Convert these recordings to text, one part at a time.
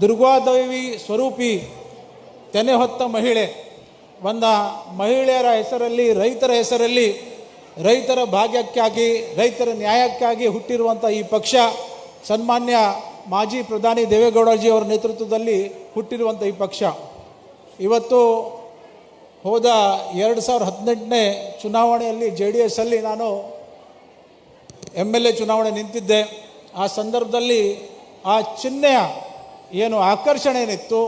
ದುರ್ಗಾದೇವಿ ಸ್ವರೂಪಿ ತೆನೆ ಹೊತ್ತ ಮಹಿಳೆ, ಒಂದು ಮಹಿಳೆಯರ ಹೆಸರಲ್ಲಿ, ರೈತರ ಹೆಸರಲ್ಲಿ, ರೈತರ ಭಾಗ್ಯಕ್ಕಾಗಿ, ರೈತರ ನ್ಯಾಯಕ್ಕಾಗಿ ಹುಟ್ಟಿರುವಂಥ ಈ ಪಕ್ಷ ಸನ್ಮಾನ್ಯ ಮಾಜಿ ಪ್ರಧಾನಿ ದೇವೇಗೌಡಜಿ ಅವರ ನೇತೃತ್ವದಲ್ಲಿ ಹುಟ್ಟಿರುವಂಥ ಈ ಪಕ್ಷ ಇವತ್ತು ಹೋದ 2018ನೇ ಚುನಾವಣೆಯಲ್ಲಿ JDS ಅಲ್ಲಿ ನಾನು MLA ಚುನಾವಣೆ ನಿಂತಿದ್ದೆ. ಆ ಸಂದರ್ಭದಲ್ಲಿ ಆ ಚಿಹ್ನೆಯ ಏನು ಆಕರ್ಷಣೆ ಏನಿತ್ತು,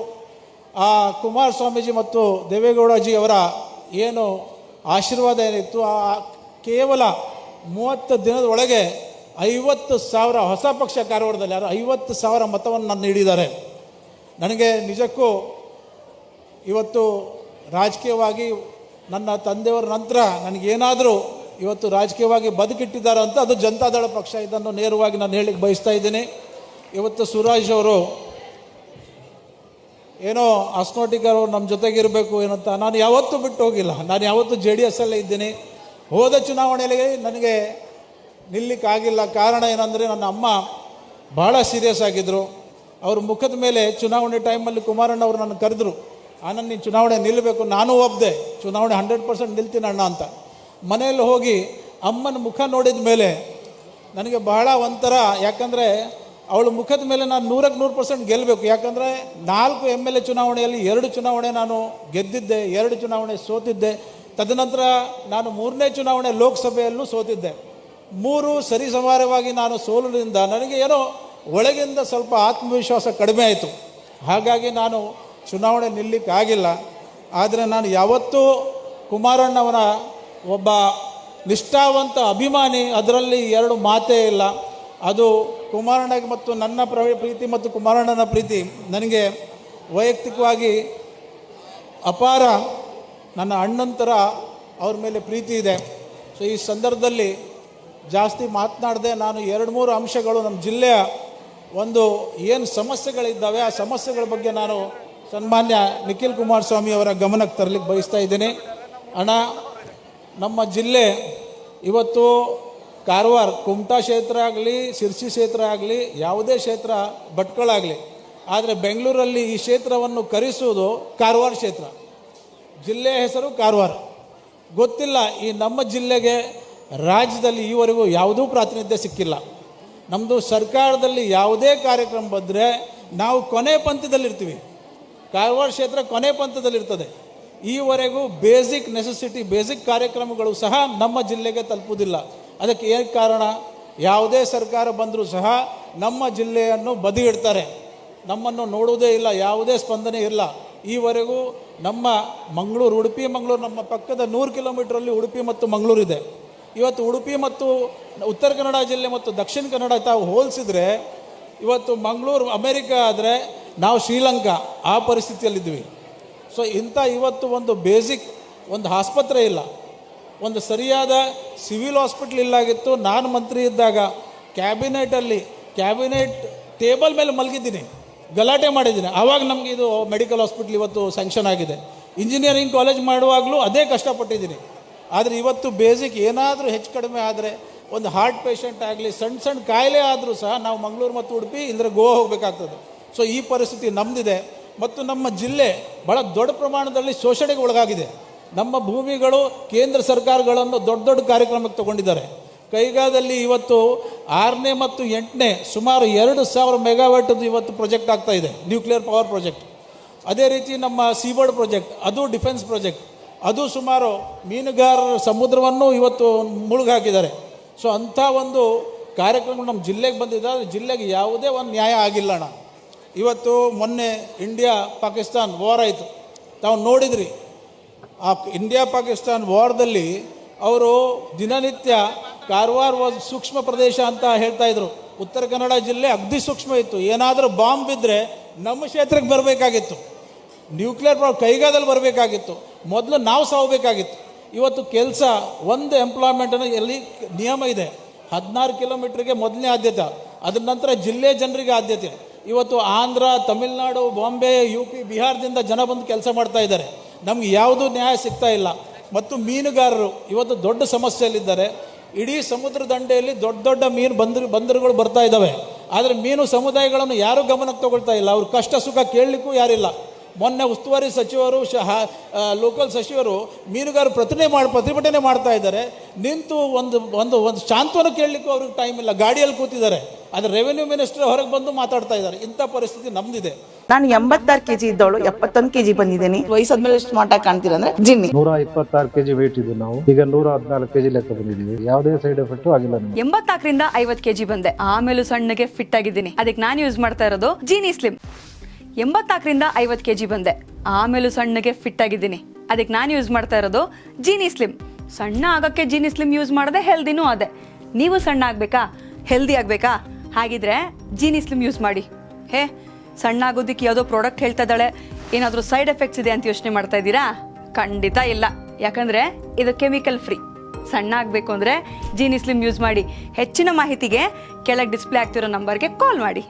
ಆ ಕುಮಾರಸ್ವಾಮೀಜಿ ಮತ್ತು ದೇವೇಗೌಡಜಿ ಅವರ ಏನು ಆಶೀರ್ವಾದ ಏನಿತ್ತು, ಆ ಕೇವಲ 30 ದಿನದ ಒಳಗೆ 50,000 ಹೊಸ ಪಕ್ಷ ಕಾರವಾರದಲ್ಲಿ 50,000 ಮತವನ್ನು ನಾನು ನೀಡಿದ್ದಾರೆ. ನನಗೆ ನಿಜಕ್ಕೂ ಇವತ್ತು ರಾಜಕೀಯವಾಗಿ ನನ್ನ ತಂದೆಯವರ ನಂತರ ನನಗೇನಾದರೂ ಇವತ್ತು ರಾಜಕೀಯವಾಗಿ ಬದುಕಿಟ್ಟಿದ್ದಾರೆ ಅಂತ ಅದು ಜನತಾದಳ ಪಕ್ಷ. ಇದನ್ನು ನೇರವಾಗಿ ನಾನು ಹೇಳಿಕ್ಕೆ ಬಯಸ್ತಾ ಇದ್ದೀನಿ. ಇವತ್ತು ಸುರಾಜ್ ಅವರು ಏನೋ ಅಸ್ನೋಟಿಕರು ನಮ್ಮ ಜೊತೆಗಿರಬೇಕು ಏನಂತ ನಾನು ಯಾವತ್ತೂ ಬಿಟ್ಟು ಹೋಗಿಲ್ಲ. ನಾನು ಯಾವತ್ತೂ JDS ಅಲ್ಲೇ ಇದ್ದೀನಿ. ಹೋದ ಚುನಾವಣೆಯಲ್ಲಿ ನನಗೆ ನಿಲ್ಲಕ್ಕಾಗಿಲ್ಲ. ಕಾರಣ ಏನಂದರೆ ನನ್ನ ಅಮ್ಮ ಭಾಳ ಸೀರಿಯಸ್ ಆಗಿದ್ದರು. ಅವ್ರ ಮುಖದ ಮೇಲೆ ಚುನಾವಣೆ ಟೈಮಲ್ಲಿ ಕುಮಾರಣ್ಣ ಅವರು ನನ್ನ ಕರೆದ್ರು, ಆನಂದ್ ನೀನು ಚುನಾವಣೆ ನಿಲ್ಲಬೇಕು. ನಾನು ಒಪ್ಪಿದೆ, ಚುನಾವಣೆ 100% ನಿಲ್ತೀನಿ ಅಣ್ಣ ಅಂತ. ಮನೆಯಲ್ಲಿ ಹೋಗಿ ಅಮ್ಮನ ಮುಖ ನೋಡಿದ ಮೇಲೆ ನನಗೆ ಬಹಳ ಒಂಥರ, ಯಾಕಂದರೆ ಅವಳ ಮುಖದ ಮೇಲೆ ನಾನು 100% ಗೆಲ್ಲಬೇಕು. ಯಾಕಂದರೆ 4 MLA ಚುನಾವಣೆಯಲ್ಲಿ 2 ಚುನಾವಣೆ ನಾನು ಗೆದ್ದಿದ್ದೆ, 2 ಚುನಾವಣೆ ಸೋತಿದ್ದೆ. ತದನಂತರ ನಾನು 3ನೇ ಚುನಾವಣೆ ಲೋಕಸಭೆಯಲ್ಲೂ ಸೋತಿದ್ದೆ. 3 ಸರಿಸಮಾನವಾಗಿ ನಾನು ಸೋಲಿನಿಂದ ನನಗೆ ಏನೋ ಒಳಗಿಂದ ಸ್ವಲ್ಪ ಆತ್ಮವಿಶ್ವಾಸ ಕಡಿಮೆ ಆಯಿತು. ಹಾಗಾಗಿ ನಾನು ಚುನಾವಣೆ ನಿಲ್ಲಕ್ಕಾಗಿಲ್ಲ. ಆದರೆ ನಾನು ಯಾವತ್ತೂ ಕುಮಾರಣ್ಣವರ ಒಬ್ಬ ನಿಷ್ಠಾವಂತ ಅಭಿಮಾನಿ, ಅದರಲ್ಲಿ 2 ಮಾತೇ ಇಲ್ಲ. ಅದು ಕುಮಾರಣ್ಣಗೆ ಮತ್ತು ನನ್ನ ಪ್ರೀತಿ ಮತ್ತು ಕುಮಾರಣ್ಣನ ಪ್ರೀತಿ ನನಗೆ ವೈಯಕ್ತಿಕವಾಗಿ ಅಪಾರ, ನನ್ನ ಅಣ್ಣಂತರ ಅವ್ರ ಮೇಲೆ ಪ್ರೀತಿ ಇದೆ. ಸೊ ಈ ಸಂದರ್ಭದಲ್ಲಿ ಜಾಸ್ತಿ ಮಾತನಾಡದೆ ನಾನು 2-3 ಅಂಶಗಳು ನಮ್ಮ ಜಿಲ್ಲೆಯ ಒಂದು ಏನು ಸಮಸ್ಯೆಗಳಿದ್ದಾವೆ ಆ ಸಮಸ್ಯೆಗಳ ಬಗ್ಗೆ ನಾನು ಸನ್ಮಾನ್ಯ ನಿಖಿಲ್ ಕುಮಾರಸ್ವಾಮಿ ಅವರ ಗಮನಕ್ಕೆ ತರಲಿಕ್ಕೆ ಬಯಸ್ತಾ ಇದ್ದೀನಿ. ಅಣ್ಣ, ನಮ್ಮ ಜಿಲ್ಲೆ ಇವತ್ತು ಕಾರವಾರ, ಕುಮಟಾ ಕ್ಷೇತ್ರ ಆಗಲಿ, ಶಿರ್ಸಿ ಕ್ಷೇತ್ರ ಆಗಲಿ, ಯಾವುದೇ ಕ್ಷೇತ್ರ ಭಟ್ಕಳಾಗಲಿ, ಆದರೆ ಬೆಂಗಳೂರಲ್ಲಿ ಈ ಕ್ಷೇತ್ರವನ್ನು ಕರೆಸುವುದು ಕಾರವಾರ ಕ್ಷೇತ್ರ. ಜಿಲ್ಲೆಯ ಹೆಸರು ಕಾರವಾರ. ಗೊತ್ತಿಲ್ಲ, ಈ ನಮ್ಮ ಜಿಲ್ಲೆಗೆ ರಾಜ್ಯದಲ್ಲಿ ಈವರೆಗೂ ಯಾವುದೂ ಪ್ರಾತಿನಿಧ್ಯ ಸಿಕ್ಕಿಲ್ಲ. ನಮ್ಮದು ಸರ್ಕಾರದಲ್ಲಿ ಯಾವುದೇ ಕಾರ್ಯಕ್ರಮ ಬಂದರೆ ನಾವು ಕೊನೆ ಪಂಥದಲ್ಲಿರ್ತೀವಿ. ಕಾರವಾರ ಕ್ಷೇತ್ರ ಕೊನೆ ಪಂಥದಲ್ಲಿರ್ತದೆ. ಈವರೆಗೂ ಬೇಸಿಕ್ ನೆಸೆಸಿಟಿ, ಬೇಸಿಕ್ ಕಾರ್ಯಕ್ರಮಗಳು ಸಹ ನಮ್ಮ ಜಿಲ್ಲೆಗೆ ತಲುಪುವುದಿಲ್ಲ. ಅದಕ್ಕೆ ಏನು ಕಾರಣ? ಯಾವುದೇ ಸರ್ಕಾರ ಬಂದರೂ ಸಹ ನಮ್ಮ ಜಿಲ್ಲೆಯನ್ನು ಬದಿಗಿಡ್ತಾರೆ, ನಮ್ಮನ್ನು ನೋಡುವುದೇ ಇಲ್ಲ, ಯಾವುದೇ ಸ್ಪಂದನೆ ಇಲ್ಲ. ಈವರೆಗೂ ನಮ್ಮ ಮಂಗಳೂರು, ಉಡುಪಿ ಮಂಗಳೂರು, ನಮ್ಮ ಪಕ್ಕದ 100 ಕಿಲೋಮೀಟ್ರಲ್ಲಿ ಉಡುಪಿ ಮತ್ತು ಮಂಗಳೂರು ಇದೆ. ಇವತ್ತು ಉಡುಪಿ ಮತ್ತು ಉತ್ತರ ಕನ್ನಡ ಜಿಲ್ಲೆ ಮತ್ತು ದಕ್ಷಿಣ ಕನ್ನಡ ತಾವು ಹೋಲಿಸಿದರೆ ಇವತ್ತು ಮಂಗಳೂರು ಅಮೇರಿಕಾ ಆದರೆ ನಾವು ಶ್ರೀಲಂಕಾ, ಆ ಪರಿಸ್ಥಿತಿಯಲ್ಲಿದ್ವಿ. ಸೊ ಇಂಥ ಇವತ್ತು ಒಂದು ಬೇಸಿಕ್ ಒಂದು ಆಸ್ಪತ್ರೆ ಇಲ್ಲ, ಒಂದು ಸರಿಯಾದ ಸಿವಿಲ್ ಹಾಸ್ಪಿಟ್ಲ್ ಇಲ್ಲಾಗಿತ್ತು. ನಾನು ಮಂತ್ರಿ ಇದ್ದಾಗ ಕ್ಯಾಬಿನೆಟ್ ಟೇಬಲ್ ಮೇಲೆ ಮಲಗಿದ್ದೀನಿ, ಗಲಾಟೆ ಮಾಡಿದ್ದೀನಿ. ಆವಾಗ ನಮಗೆ ಇದು ಮೆಡಿಕಲ್ ಹಾಸ್ಪಿಟ್ಲ್ ಇವತ್ತು ಸ್ಯಾಂಕ್ಷನ್ ಆಗಿದೆ. ಇಂಜಿನಿಯರಿಂಗ್ ಕಾಲೇಜ್ ಮಾಡುವಾಗಲೂ ಅದೇ ಕಷ್ಟಪಟ್ಟಿದ್ದೀನಿ. ಆದರೆ ಇವತ್ತು ಬೇಸಿಕ್ ಏನಾದರೂ ಹೆಚ್ಚು ಕಡಿಮೆ ಆದರೆ, ಒಂದು ಹಾರ್ಟ್ ಪೇಷಂಟ್ ಆಗಲಿ, ಸಣ್ಣ ಕಾಯಿಲೆ ಆದರೂ ಸಹ ನಾವು ಮಂಗಳೂರು ಮತ್ತು ಉಡುಪಿ ಇಲ್ಲದ್ರೆ ಗೋವಾ ಹೋಗಬೇಕಾಗ್ತದೆ. ಸೊ ಈ ಪರಿಸ್ಥಿತಿ ನಮ್ಮದಿದೆ. ಮತ್ತು ನಮ್ಮ ಜಿಲ್ಲೆ ಭಾಳ ದೊಡ್ಡ ಪ್ರಮಾಣದಲ್ಲಿ ಶೋಷಣೆಗೆ ಒಳಗಾಗಿದೆ. ನಮ್ಮ ಭೂಮಿಗಳು ಕೇಂದ್ರ ಸರ್ಕಾರಗಳನ್ನು ದೊಡ್ಡ ಕಾರ್ಯಕ್ರಮಕ್ಕೆ ತಗೊಂಡಿದ್ದಾರೆ. ಕೈಗಾದಲ್ಲಿ ಇವತ್ತು 6ನೇ ಮತ್ತು 8ನೇ ಸುಮಾರು 2,000 ಮೆಗಾವ್ಯಾಟ್ದು ಇವತ್ತು ಪ್ರಾಜೆಕ್ಟ್ ಆಗ್ತಾ ಇದೆ, ನ್ಯೂಕ್ಲಿಯರ್ ಪವರ್ ಪ್ರಾಜೆಕ್ಟ್. ಅದೇ ರೀತಿ ನಮ್ಮ ಸೀಬರ್ಡ್ ಪ್ರಾಜೆಕ್ಟ್, ಅದು ಡಿಫೆನ್ಸ್ ಪ್ರಾಜೆಕ್ಟ್, ಅದು ಸುಮಾರು ಮೀನುಗಾರರ ಸಮುದ್ರವನ್ನು ಇವತ್ತು ಮುಳುಗಾಕಿದ್ದಾರೆ. ಸೊ ಅಂಥ ಒಂದು ಕಾರ್ಯಕ್ರಮ ನಮ್ಮ ಜಿಲ್ಲೆಗೆ ಬಂದಿದೆ. ಜಿಲ್ಲೆಗೆ ಯಾವುದೇ ಒಂದು ನ್ಯಾಯ ಆಗಿಲ್ಲ ಅಣ್ಣ. ಇವತ್ತು ಮೊನ್ನೆ ಇಂಡಿಯಾ ಪಾಕಿಸ್ತಾನ್ ವಾರ್ ಆಯಿತು, ತಾವು ನೋಡಿದ್ರಿ. ಆ ಇಂಡಿಯಾ ಪಾಕಿಸ್ತಾನ್ ವಾರ್ದಲ್ಲಿ ಅವರು ದಿನನಿತ್ಯ ಕಾರವಾರ ಸೂಕ್ಷ್ಮ ಪ್ರದೇಶ ಅಂತ ಹೇಳ್ತಾಯಿದ್ರು. ಉತ್ತರ ಕನ್ನಡ ಜಿಲ್ಲೆ ಅಗ್ದಿ ಸೂಕ್ಷ್ಮ ಇತ್ತು. ಏನಾದರೂ ಬಾಂಬ್ ಬಿದ್ದರೆ ನಮ್ಮ ಕ್ಷೇತ್ರಕ್ಕೆ ಬರಬೇಕಾಗಿತ್ತು, ನ್ಯೂಕ್ಲಿಯರ್ ಕೈಗಾದಲ್ಲಿ ಬರಬೇಕಾಗಿತ್ತು, ಮೊದಲು ನಾವು ಸಾವಬೇಕಾಗಿತ್ತು. ಇವತ್ತು ಕೆಲಸ ಒಂದು ಎಂಪ್ಲಾಯ್ಮೆಂಟನ್ನು ಎಲ್ಲಿ ನಿಯಮ ಇದೆ, 16 ಕಿಲೋಮೀಟ್ರಿಗೆ ಮೊದಲನೇ ಆದ್ಯತೆ, ಅದರ ನಂತರ ಜಿಲ್ಲೆ ಜನರಿಗೆ ಆದ್ಯತೆ. ಇವತ್ತು ಆಂಧ್ರ, ತಮಿಳುನಾಡು, ಬಾಂಬೆ, UP, ಬಿಹಾರದಿಂದ ಜನ ಬಂದು ಕೆಲಸ ಮಾಡ್ತಾ ಇದ್ದಾರೆ. ನಮ್ಗೆ ಯಾವುದೂ ನ್ಯಾಯ ಸಿಗ್ತಾ ಇಲ್ಲ. ಮತ್ತು ಮೀನುಗಾರರು ಇವತ್ತು ದೊಡ್ಡ ಸಮಸ್ಯೆಯಲ್ಲಿದ್ದಾರೆ. ಇಡೀ ಸಮುದ್ರ ದಂಡೆಯಲ್ಲಿ ದೊಡ್ಡ ಮೀನು ಬಂದರುಗಳು ಬರ್ತಾ ಇದ್ದಾವೆ. ಆದರೆ ಮೀನು ಸಮುದಾಯಗಳನ್ನು ಯಾರೂ ಗಮನಕ್ಕೆ ತಗೊಳ್ತಾ ಇಲ್ಲ. ಅವ್ರ ಕಷ್ಟ ಸುಖ ಕೇಳಲಿಕ್ಕೂ ಯಾರಿಲ್ಲ. ಮೊನ್ನೆ ಉಸ್ತುವಾರಿ ಸಚಿವರು ಲೋಕಲ್ ಸಚಿವರು ಮೀನುಗಾರರು ಪ್ರತಿಭಟನೆ ಮಾಡ್ತಾ ಇದ್ದಾರೆ. ನಿಂತು ಒಂದು ಶಾಂತವನ್ನು ಕೇಳಲಿಕ್ಕೂ ಅವ್ರಿಗೆ ಟೈಮ್ ಇಲ್ಲ, ಗಾಡಿಯಲ್ಲಿ ಕೂತಿದ್ದಾರೆ. ಆದರೆ ರೆವೆನ್ಯೂ ಮಿನಿಸ್ಟರ್ ಹೊರಗೆ ಬಂದು ಮಾತಾಡ್ತಾ ಇದ್ದಾರೆ. ಇಂಥ ಪರಿಸ್ಥಿತಿ ನಮ್ದಿದೆ. ನಾನು 86 kg ಇದ್ದವಳು 71 kg ಬಂದಿದ್ದೀನಿ. ವಯಸ್ಸಾದ್ಮೇಲೆ ಸ್ಮಾರ್ಟ್ ಆಗಿ ಕಾಣ್ತೀರ ಅಂದ್ರೆ ಜಿನ್ನಿ. 126 kg ವೇಟ್ ಇದ್ದು ನಾವು ಈಗ 114 kg ಲೆಕ್ಕ ಬಂದಿದ್ದೀವಿ. ಯಾವುದೇ ಸೈಡ್ ಎಫೆಕ್ಟ್ ಆಗಿಲ್ಲ. 84ರಿಂದ 50 kg ಬಂದೆ, ಆಮೇಲೆ ಸಣ್ಣಗೆ ಫಿಟ್ ಆಗಿದ್ದೀನಿ. ಅದಕ್ಕೆ ನಾನು ಯೂಸ್ ಮಾಡ್ತಾ ಇರೋದು ಜೀನಿ ಸ್ಲಿಮ್. 84ರಿಂದ 50 kg ಬಂದೆ, ಆಮೇಲೆ ಸಣ್ಣಗೆ ಫಿಟ್ ಆಗಿದ್ದೀನಿ. ಅದಕ್ಕೆ ನಾನು ಯೂಸ್ ಮಾಡ್ತಾ ಇರೋದು ಜೀನಿ ಸ್ಲಿಮ್. ಸಣ್ಣ ಆಗಕ್ಕೆ ಜೀನಿ ಸ್ಲಿಮ್ ಯೂಸ್ ಮಾಡದೆ ಹೆಲ್ದಿನೂ ಅದೇ. ನೀವು ಸಣ್ಣ ಆಗ್ಬೇಕಾ, ಹೆಲ್ದಿ ಆಗ್ಬೇಕಾ? ಹಾಗಿದ್ರೆ ಜೀನಿ ಸ್ಲಿಮ್ ಯೂಸ್ ಮಾಡಿ. ಸಣ್ಣ ಆಗೋದಕ್ಕೆ ಯಾವುದೋ ಪ್ರಾಡಕ್ಟ್ ಹೇಳ್ತಾ ಇದ್ದಾಳೆ, ಏನಾದರೂ ಸೈಡ್ ಎಫೆಕ್ಟ್ಸ್ ಇದೆ ಅಂತ ಯೋಚನೆ ಮಾಡ್ತಾ ಇದ್ದೀರಾ? ಖಂಡಿತ ಇಲ್ಲ, ಯಾಕಂದರೆ ಇದು ಕೆಮಿಕಲ್ ಫ್ರೀ. ಸಣ್ಣ ಆಗಬೇಕು ಅಂದರೆ ಜೀನಿ ಸ್ಲಿಮ್ ಯೂಸ್ ಮಾಡಿ. ಹೆಚ್ಚಿನ ಮಾಹಿತಿಗೆ ಕೆಳಗೆ ಡಿಸ್ಪ್ಲೇ ಆಗ್ತಿರೋ ನಂಬರ್ಗೆ ಕಾಲ್ ಮಾಡಿ.